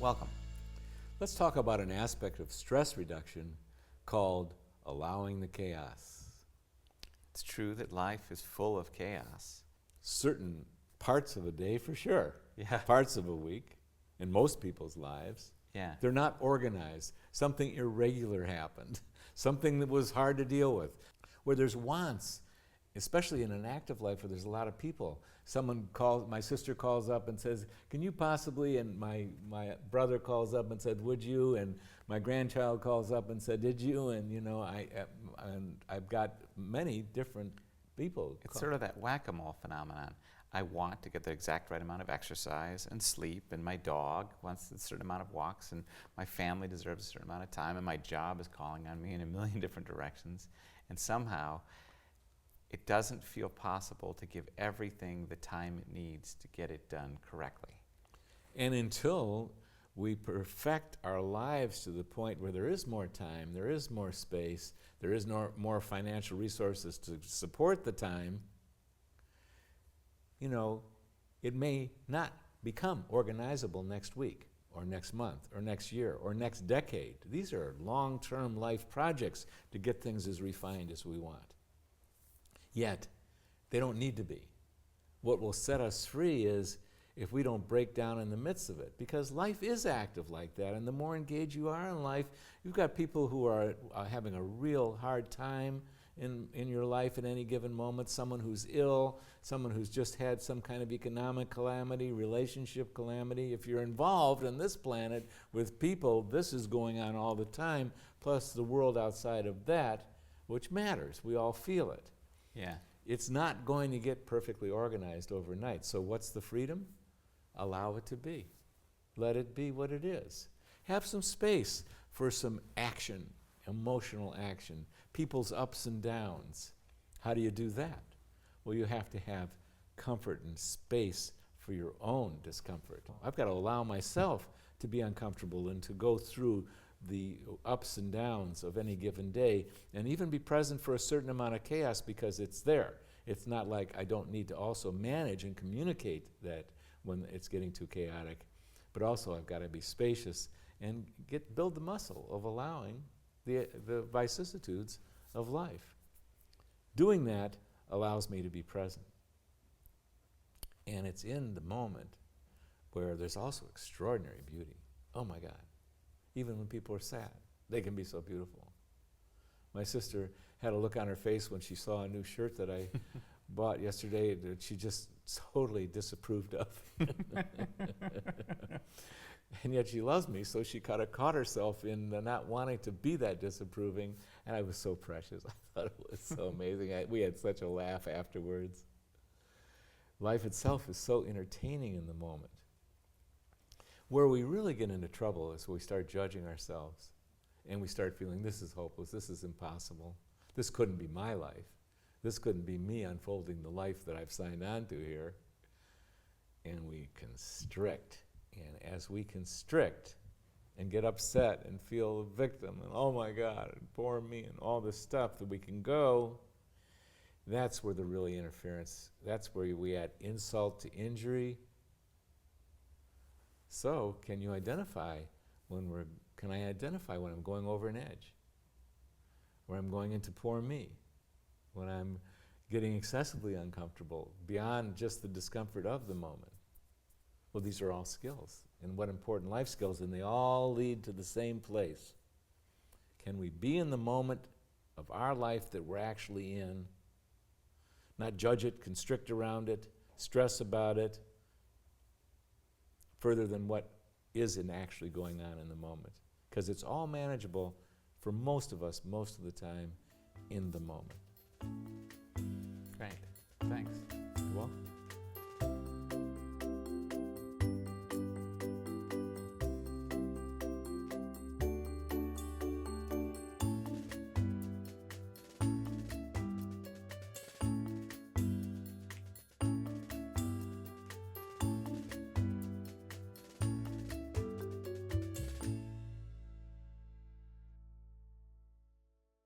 Welcome. Let's talk about an aspect of stress reduction called allowing the chaos. It's true that life is full of chaos. Certain parts of a day, for sure, Yeah. parts of a week, in most people's lives, Yeah. they're not organized. Something irregular happened, something that was hard to deal with. Where there's wants, especially in an active life where there's a lot of people. My sister calls up and says, can you possibly, and my brother calls up and said, would you? And my grandchild calls up and said, did you? And I've got many different people. It's sort of that whack-a-mole phenomenon. I want to get the exact right amount of exercise and sleep, and my dog wants a certain amount of walks, and my family deserves a certain amount of time, and my job is calling on me in a million different directions. And somehow, it doesn't feel possible to give everything the time it needs to get it done correctly. And until we perfect our lives to the point where there is more time, there is more space, there is more financial resources to support the time, it may not become organizable next week or next month or next year or next decade. These are long-term life projects to get things as refined as we want. Yet, they don't need to be. What will set us free is if we don't break down in the midst of it, because life is active like that, and the more engaged you are in life, you've got people who are having a real hard time in your life at any given moment, someone who's ill, someone who's just had some kind of economic calamity, relationship calamity. If you're involved on this planet with people, this is going on all the time, plus the world outside of that, which matters. We all feel it. Yeah. It's not going to get perfectly organized overnight. So what's the freedom? Allow it to be. Let it be what it is. Have some space for some action, emotional action, people's ups and downs. How do you do that? Well, you have to have comfort and space for your own discomfort. I've got to allow myself to be uncomfortable and to go through the ups and downs of any given day, and even be present for a certain amount of chaos because it's there. It's not like I don't need to also manage and communicate that when it's getting too chaotic, but also I've got to be spacious and build the muscle of allowing the vicissitudes of life. Doing that allows me to be present. And it's in the moment where there's also extraordinary beauty. Oh my God. Even when people are sad, they can be so beautiful. My sister had a look on her face when she saw a new shirt that I bought yesterday that she just totally disapproved of. And yet she loves me, so she kind of caught herself in not wanting to be that disapproving, and I was so precious. I thought it was so amazing. We had such a laugh afterwards. Life itself is so entertaining in the moment. Where we really get into trouble is when we start judging ourselves and we start feeling this is hopeless, this is impossible, this couldn't be my life, this couldn't be me unfolding the life that I've signed on to here. And we constrict. And as we constrict and get upset and feel a victim and oh my God, and poor me and all this stuff that we can go, that's where the really interference, that's where we add insult to injury. So, can I identify when I'm going over an edge? Where I'm going into poor me? When I'm getting excessively uncomfortable beyond just the discomfort of the moment? Well, these are all skills. And what important life skills, and they all lead to the same place. Can we be in the moment of our life that we're actually in, not judge it, constrict around it, stress about it, further than what isn't actually going on in the moment. Because it's all manageable for most of us, most of the time, in the moment. Great. Thanks. You're welcome.